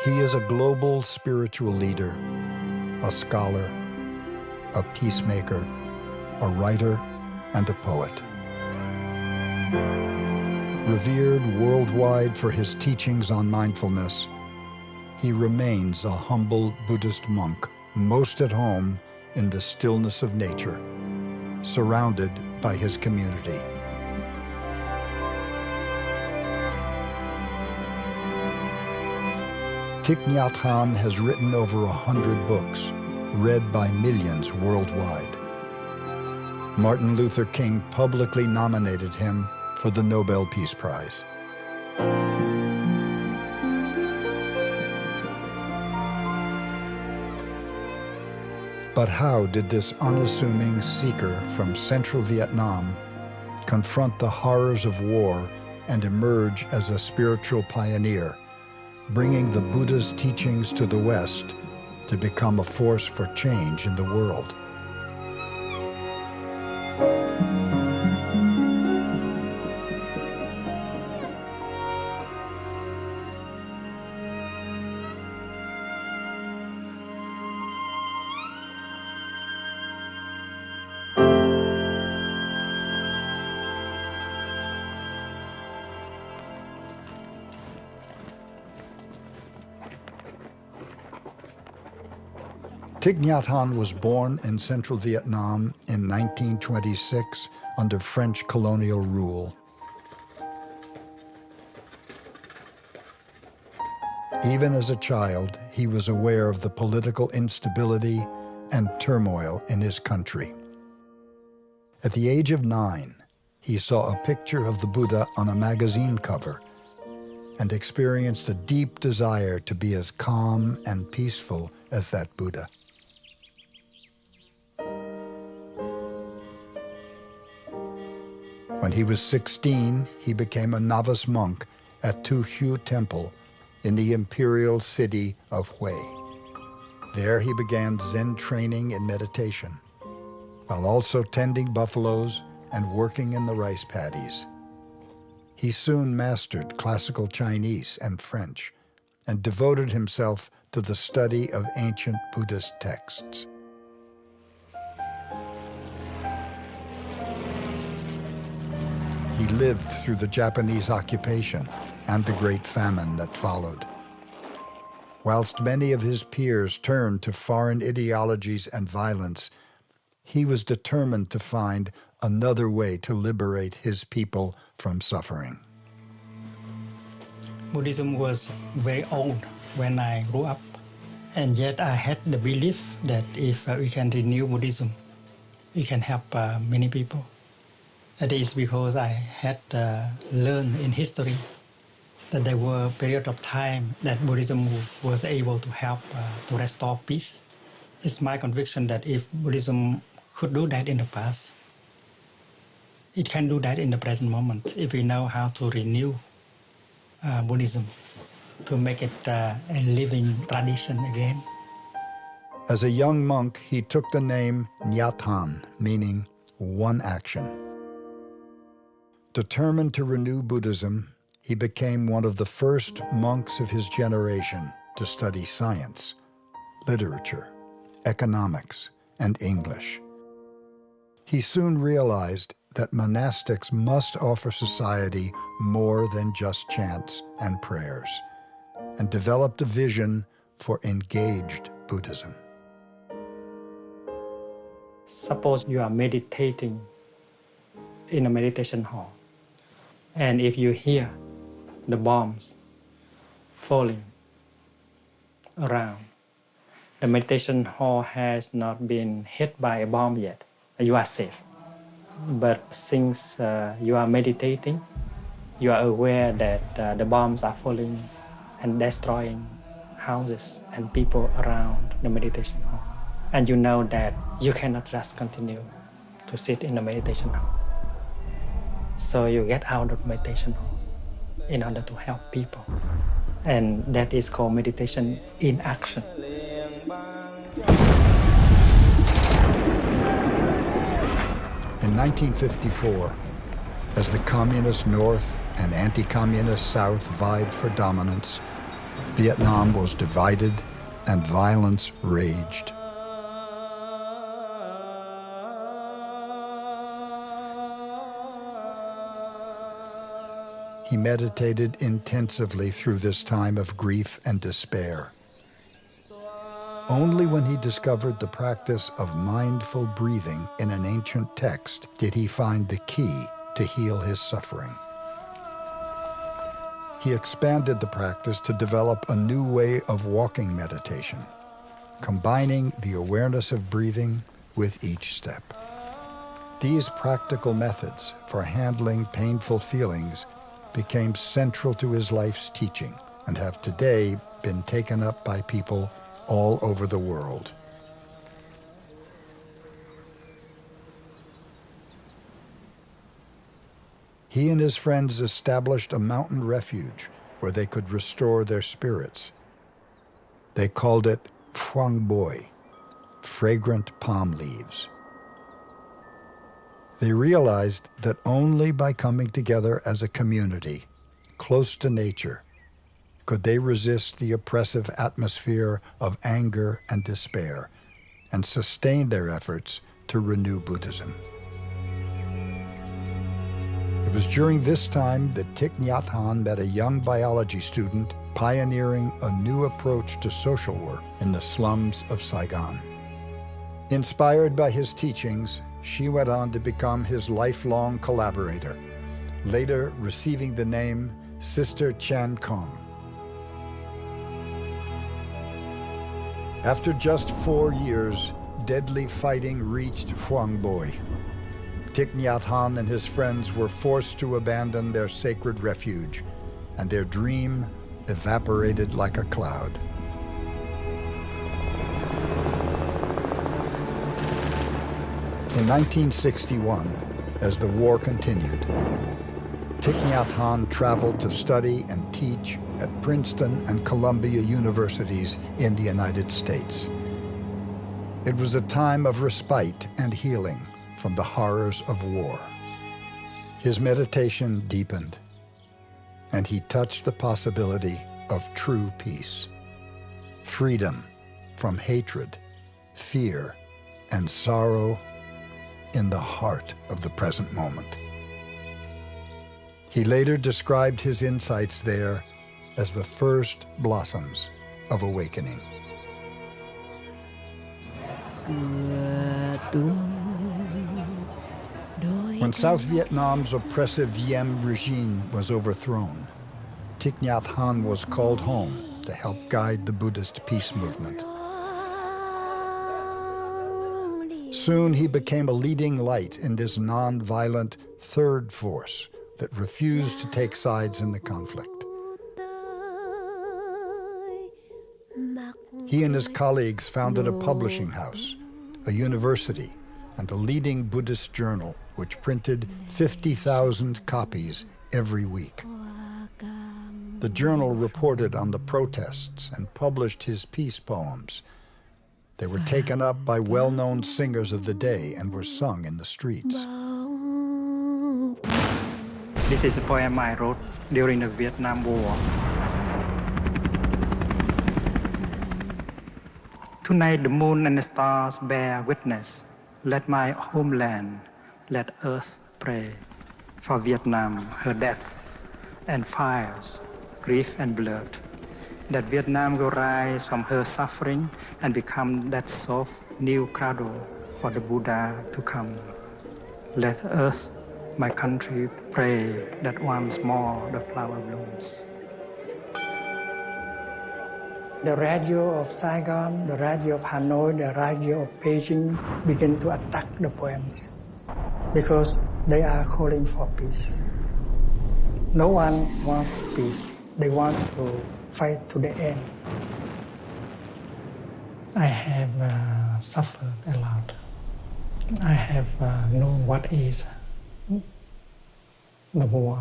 He is a global spiritual leader, a scholar, a peacemaker, a writer, and a poet. Revered worldwide for his teachings on mindfulness, he remains a humble Buddhist monk, most at home in the stillness of nature, surrounded by his community. Thich Nhat Hanh has written over 100 books, read by millions worldwide. Martin Luther King publicly nominated him for the Nobel Peace Prize. But how did this unassuming seeker from central Vietnam confront the horrors of war and emerge as a spiritual pioneer, bringing the Buddha's teachings to the West to become a force for change in the world? Thich Nhat Hanh was born in central Vietnam in 1926 under French colonial rule. Even as a child, he was aware of the political instability and turmoil in his country. At the age of 9, he saw a picture of the Buddha on a magazine cover and experienced a deep desire to be as calm and peaceful as that Buddha. When he was 16, he became a novice monk at Tu Hu Temple in the imperial city of Hue. There he began Zen training in meditation, while also tending buffaloes and working in the rice paddies. He soon mastered classical Chinese and French and devoted himself to the study of ancient Buddhist texts. He lived through the Japanese occupation and the Great Famine that followed. Whilst many of his peers turned to foreign ideologies and violence, he was determined to find another way to liberate his people from suffering. Buddhism was very old when I grew up, and yet I had the belief that if we can renew Buddhism, we can help many people. That is because I had learned in history that there were periods of time that Buddhism was able to help to restore peace. It's my conviction that if Buddhism could do that in the past, it can do that in the present moment if we know how to renew Buddhism, to make it a living tradition again. As a young monk, he took the name Nhat Hanh, meaning one action. Determined to renew Buddhism, he became one of the first monks of his generation to study science, literature, economics, and English. He soon realized that monastics must offer society more than just chants and prayers, and developed a vision for engaged Buddhism. Suppose you are meditating in a meditation hall, and if you hear the bombs falling around, the meditation hall has not been hit by a bomb yet. You are safe. But since you are meditating, you are aware that the bombs are falling and destroying houses and people around the meditation hall. And you know that you cannot just continue to sit in the meditation hall. So you get out of meditation hall in order to help people. And that is called meditation in action. In 1954, as the communist North and anti-communist South vied for dominance, Vietnam was divided and violence raged. He meditated intensively through this time of grief and despair. Only when he discovered the practice of mindful breathing in an ancient text did he find the key to heal his suffering. He expanded the practice to develop a new way of walking meditation, combining the awareness of breathing with each step. These practical methods for handling painful feelings became central to his life's teaching and have today been taken up by people all over the world. He and his friends established a mountain refuge where they could restore their spirits. They called it Phuong Boi, fragrant palm leaves. They realized that only by coming together as a community, close to nature, could they resist the oppressive atmosphere of anger and despair and sustain their efforts to renew Buddhism. It was during this time that Thich Nhat Hanh met a young biology student pioneering a new approach to social work in the slums of Saigon. Inspired by his teachings, she went on to become his lifelong collaborator, later receiving the name Sister Chan Kong. After just 4 years, deadly fighting reached Phuong Boi. Thich Nhat Hanh and his friends were forced to abandon their sacred refuge, and their dream evaporated like a cloud. In 1961, as the war continued, Thich Nhat Hanh traveled to study and teach at Princeton and Columbia universities in the United States. It was a time of respite and healing from the horrors of war. His meditation deepened, and he touched the possibility of true peace, freedom from hatred, fear, and sorrow in the heart of the present moment. He later described his insights there as the first blossoms of awakening. When South Vietnam's oppressive Diem regime was overthrown, Thich Nhat Hanh was called home to help guide the Buddhist peace movement. Soon he became a leading light in this non-violent third force that refused to take sides in the conflict. He and his colleagues founded a publishing house, a university, and a leading Buddhist journal which printed 50,000 copies every week. The journal reported on the protests and published his peace poems. They were taken up by well-known singers of the day and were sung in the streets. This is a poem I wrote during the Vietnam War. Tonight the moon and the stars bear witness. Let my homeland, let earth pray. For Vietnam, her deaths and fires, grief and blood. That Vietnam will rise from her suffering and become that soft new cradle for the Buddha to come. Let earth, my country, pray that once more the flower blooms. The radio of Saigon, the radio of Hanoi, the radio of Beijing begin to attack the poems because they are calling for peace. No one wants peace. They want to fight to the end. I have suffered a lot. I have known what is the war.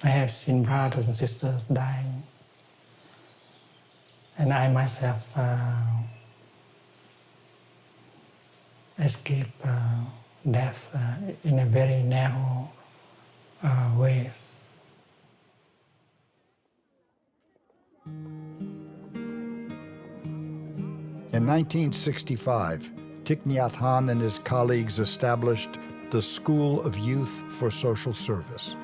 I have seen brothers and sisters dying. And I myself escaped death in a very narrow way. In 1965, Thich Nhat Hanh and his colleagues established the School of Youth for Social Service,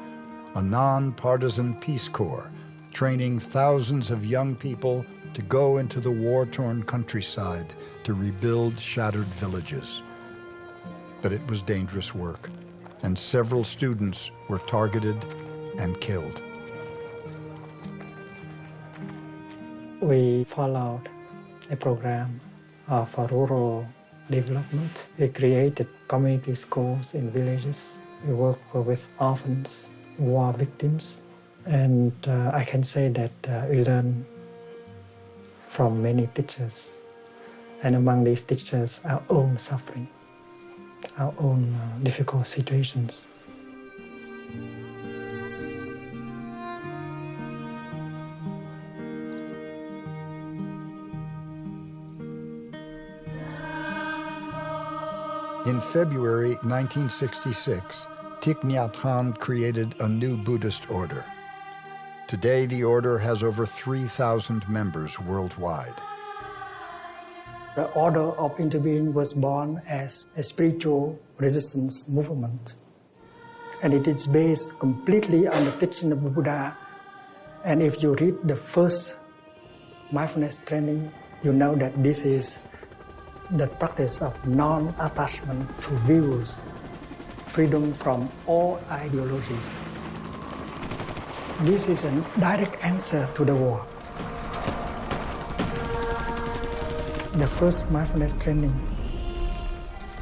a non-partisan Peace Corps training thousands of young people to go into the war-torn countryside to rebuild shattered villages. But it was dangerous work, and several students were targeted and killed. We followed a program for rural development. We created community schools in villages. We work with orphans, war victims, and I can say that we learned from many teachers, and among these teachers, our own suffering, our own difficult situations. In February 1966, Thich Nhat Hanh created a new Buddhist order. Today, the order has over 3,000 members worldwide. The Order of Interbeing was born as a spiritual resistance movement. And it is based completely on the teaching of the Buddha. And if you read the first mindfulness training, you know that this is the practice of non-attachment to views, freedom from all ideologies. This is a direct answer to the war. The first mindfulness training,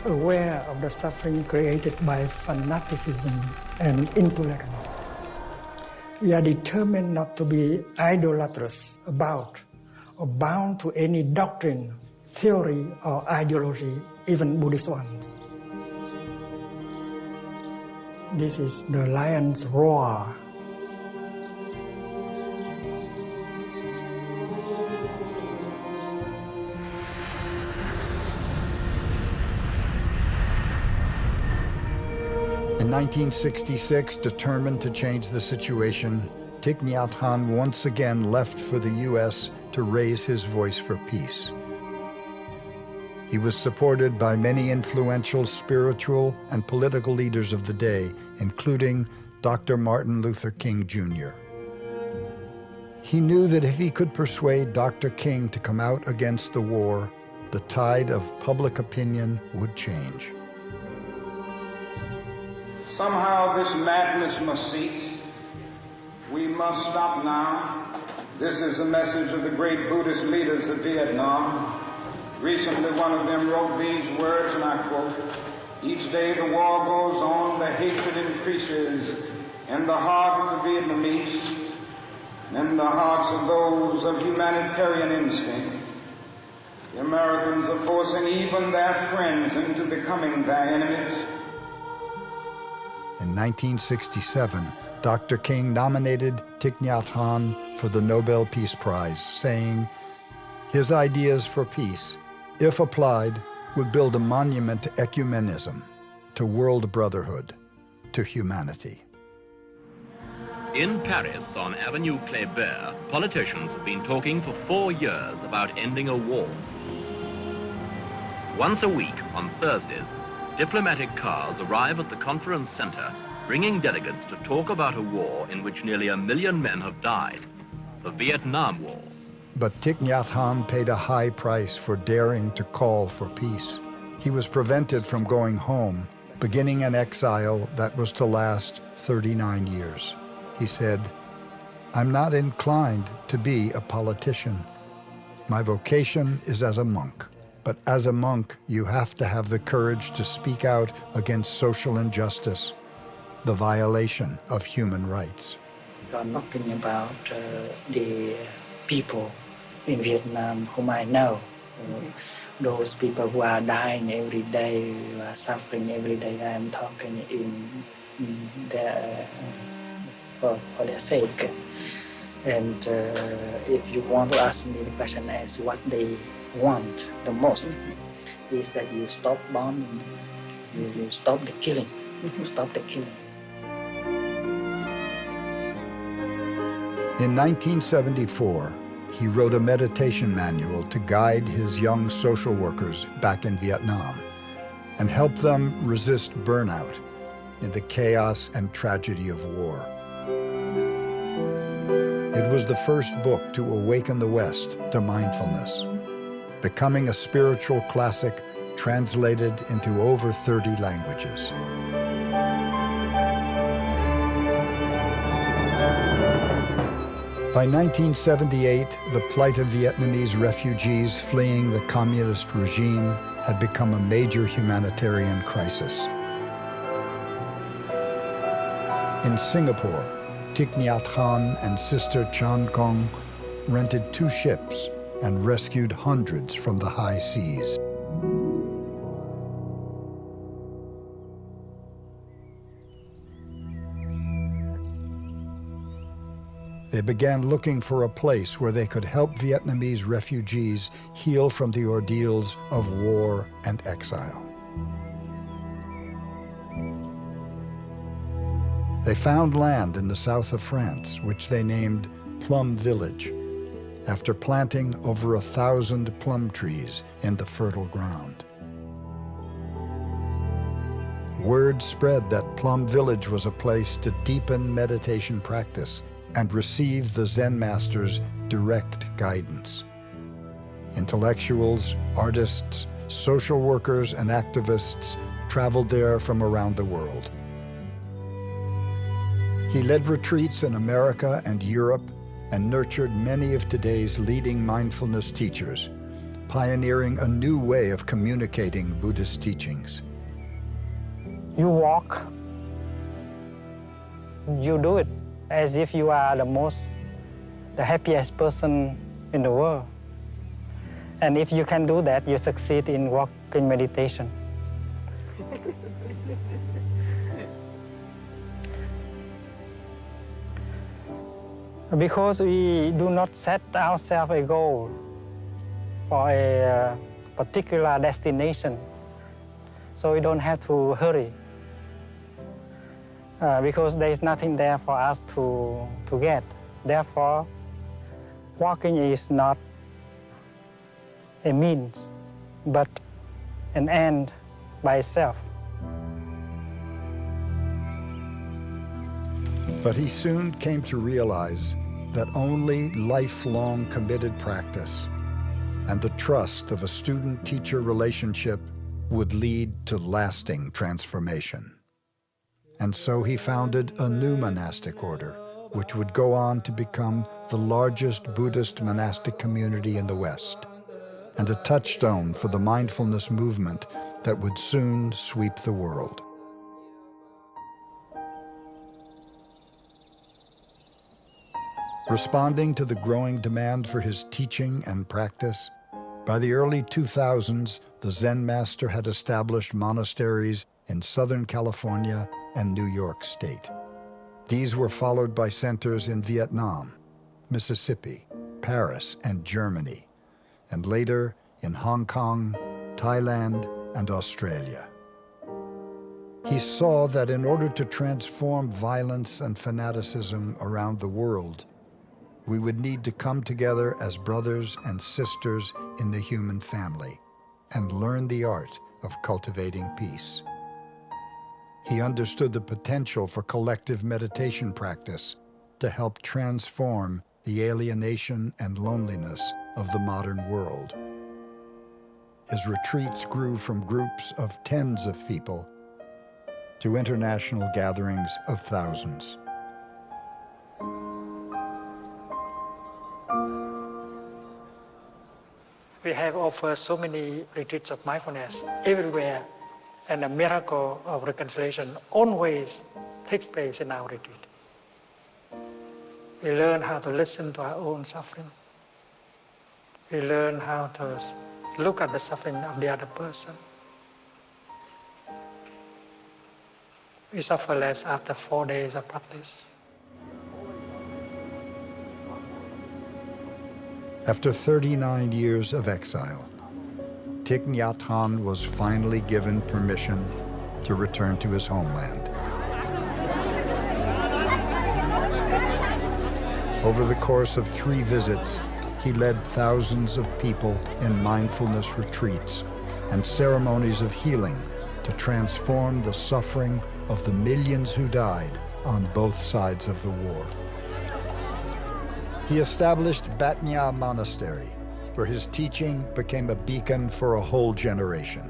aware of the suffering created by fanaticism and intolerance. We are determined not to be idolatrous about or bound to any doctrine, theory, or ideology, even Buddhist ones. This is the lion's roar. In 1966, determined to change the situation, Thich Nhat Hanh once again left for the U.S. to raise his voice for peace. He was supported by many influential spiritual and political leaders of the day, including Dr. Martin Luther King Jr. He knew that if he could persuade Dr. King to come out against the war, the tide of public opinion would change. Somehow this madness must cease. We must stop now. This is the message of the great Buddhist leaders of Vietnam. Recently, one of them wrote these words, and I quote, "Each day the war goes on, the hatred increases in the heart of the Vietnamese, and in the hearts of those of humanitarian instinct. The Americans are forcing even their friends into becoming their enemies." In 1967, Dr. King nominated Thich Nhat Hanh for the Nobel Peace Prize, saying, "His ideas for peace, if applied, would build a monument to ecumenism, to world brotherhood, to humanity." In Paris, on Avenue Kléber, politicians have been talking for 4 years about ending a war. Once a week, on Thursdays, diplomatic cars arrive at the conference center, bringing delegates to talk about a war in which nearly 1 million men have died, the Vietnam War. But Thich Nhat Hanh paid a high price for daring to call for peace. He was prevented from going home, beginning an exile that was to last 39 years. He said, "I'm not inclined to be a politician. My vocation is as a monk. But as a monk, you have to have the courage to speak out against social injustice, the violation of human rights." You are talking about the people in Vietnam whom I know. Those people who are dying every day, who are suffering every day. I am talking in their, for their sake. And if you want to ask me the question as what they want the most, is that you stop bombing, you stop the killing, you stop the killing. In 1974, he wrote a meditation manual to guide his young social workers back in Vietnam and help them resist burnout in the chaos and tragedy of war. It was the first book to awaken the West to mindfulness, becoming a spiritual classic translated into over 30 languages. By 1978, the plight of Vietnamese refugees fleeing the communist regime had become a major humanitarian crisis. In Singapore, Thich Nhat Hanh and Sister Chan Kong rented 2 ships and rescued hundreds from the high seas. They began looking for a place where they could help Vietnamese refugees heal from the ordeals of war and exile. They found land in the south of France, which they named Plum Village, after planting over 1,000 plum trees in the fertile ground. Word spread that Plum Village was a place to deepen meditation practice and receive the Zen master's direct guidance. Intellectuals, artists, social workers, and activists traveled there from around the world. He led retreats in America and Europe and nurtured many of today's leading mindfulness teachers, pioneering a new way of communicating Buddhist teachings. You walk, you do it as if you are the happiest person in the world. And if you can do that, you succeed in walking meditation. Because we do not set ourselves a goal for a particular destination, so we don't have to hurry. Because there is nothing there for us to get. Therefore, walking is not a means, but an end by itself. But he soon came to realize that only lifelong committed practice and the trust of a student-teacher relationship would lead to lasting transformation. And so he founded a new monastic order, which would go on to become the largest Buddhist monastic community in the West, and a touchstone for the mindfulness movement that would soon sweep the world. Responding to the growing demand for his teaching and practice, by the early 2000s, the Zen master had established monasteries in Southern California and New York State. These were followed by centers in Vietnam, Mississippi, Paris, and Germany, and later in Hong Kong, Thailand, and Australia. He saw that in order to transform violence and fanaticism around the world, we would need to come together as brothers and sisters in the human family and learn the art of cultivating peace. He understood the potential for collective meditation practice to help transform the alienation and loneliness of the modern world. His retreats grew from groups of tens of people to international gatherings of thousands. We have offered so many retreats of mindfulness everywhere, and a miracle of reconciliation always takes place in our retreat. We learn how to listen to our own suffering. We learn how to look at the suffering of the other person. We suffer less after 4 days of practice. After 39 years of exile, Thich Nhat Hanh was finally given permission to return to his homeland. Over the course of 3 visits, he led thousands of people in mindfulness retreats and ceremonies of healing to transform the suffering of the millions who died on both sides of the war. He established Bat Nha Monastery, where his teaching became a beacon for a whole generation.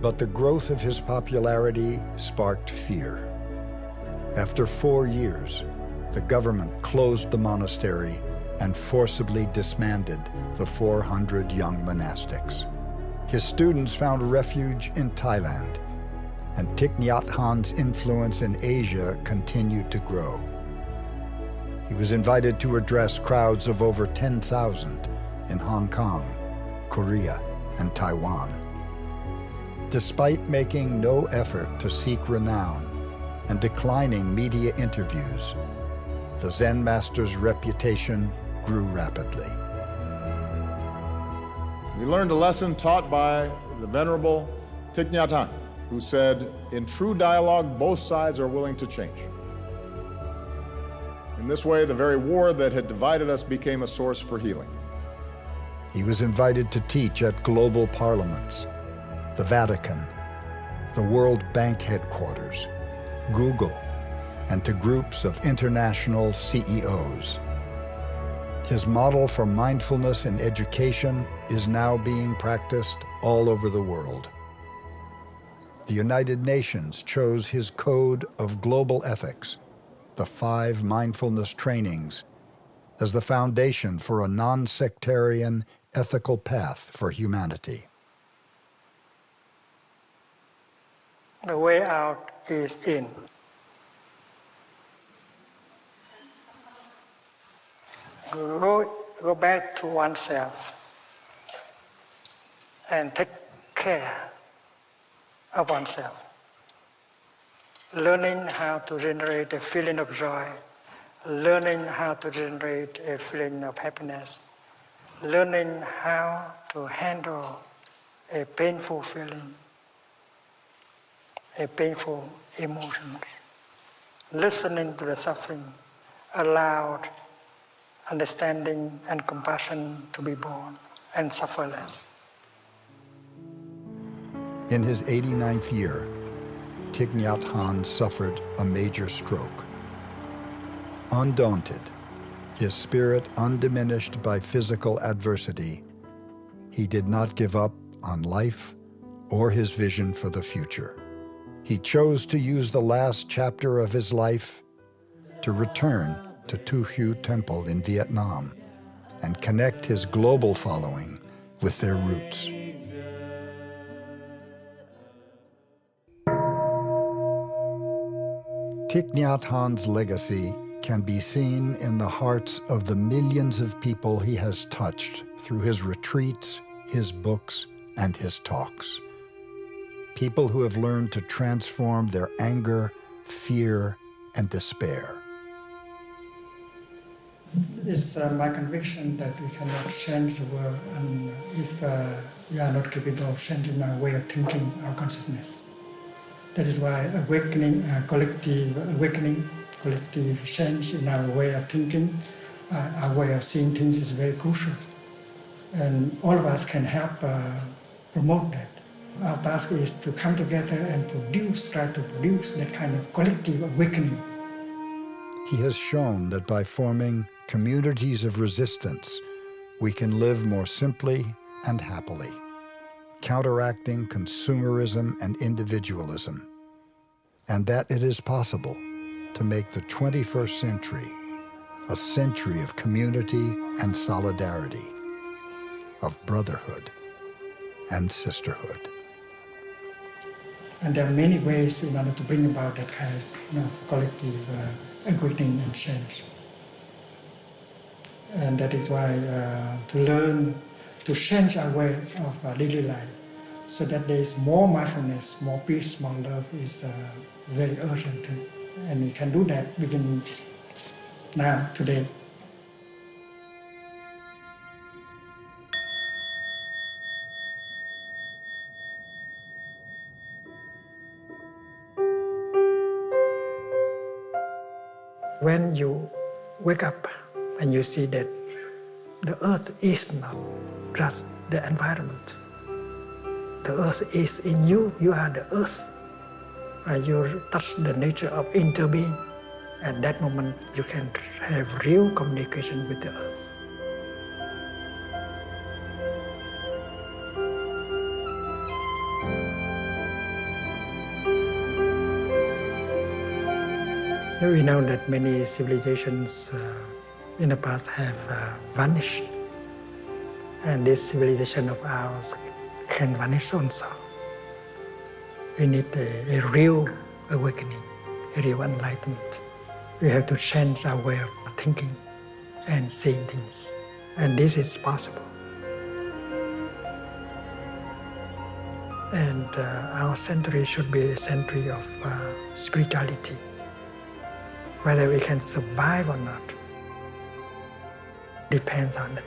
But the growth of his popularity sparked fear. After 4 years, the government closed the monastery and forcibly disbanded the 400 young monastics. His students found refuge in Thailand, and Thich Nhat Hanh's influence in Asia continued to grow. He was invited to address crowds of over 10,000 in Hong Kong, Korea, and Taiwan. Despite making no effort to seek renown and declining media interviews, the Zen master's reputation grew rapidly. We learned a lesson taught by the Venerable Thich Nhat Hanh, who said, "In true dialogue, both sides are willing to change." In this way, the very war that had divided us became a source for healing. He was invited to teach at global parliaments, the Vatican, the World Bank headquarters, Google, and to groups of international CEOs. His model for mindfulness in education is now being practiced all over the world. The United Nations chose his code of global ethics, the 5 mindfulness trainings, as the foundation for a non-sectarian ethical path for humanity. The way out is in. Go back to oneself and take care of oneself. Learning how to generate a feeling of joy, learning how to generate a feeling of happiness, learning how to handle a painful feeling, a painful emotions, listening to the suffering, allowed understanding and compassion to be born and suffer less. In his 89th year, Thich Nhat Hanh suffered a major stroke. Undaunted, his spirit undiminished by physical adversity, he did not give up on life or his vision for the future. He chose to use the last chapter of his life to return to Tu Hieu Temple in Vietnam and connect his global following with their roots. Thich Nhat Hanh's legacy can be seen in the hearts of the millions of people he has touched through his retreats, his books, and his talks. People who have learned to transform their anger, fear, and despair. It's my conviction that we cannot change the world if we are not capable of changing our way of thinking, our consciousness. That is why collective change in our way of thinking, our way of seeing things is very crucial. And all of us can help promote that. Our task is to come together and try to produce that kind of collective awakening. He has shown that by forming communities of resistance, we can live more simply and happily, counteracting consumerism and individualism, and that it is possible to make the 21st century a century of community and solidarity, of brotherhood and sisterhood. And there are many ways in order to bring about that kind of collective awakening and change. And that is why to learn to change our way of daily life so that there is more mindfulness, more peace, more love is very urgent. And we can do that beginning now, today. When you wake up and you see that the earth is not just the environment. The earth is in you. You are the earth. You touch the nature of interbeing. At that moment, you can have real communication with the earth. We know that many civilizations in the past have vanished, and this civilization of ours can vanish also. We need a real awakening, a real enlightenment. We have to change our way of thinking and seeing things, and this is possible. And our century should be a century of spirituality. Whether we can survive or not depends on it.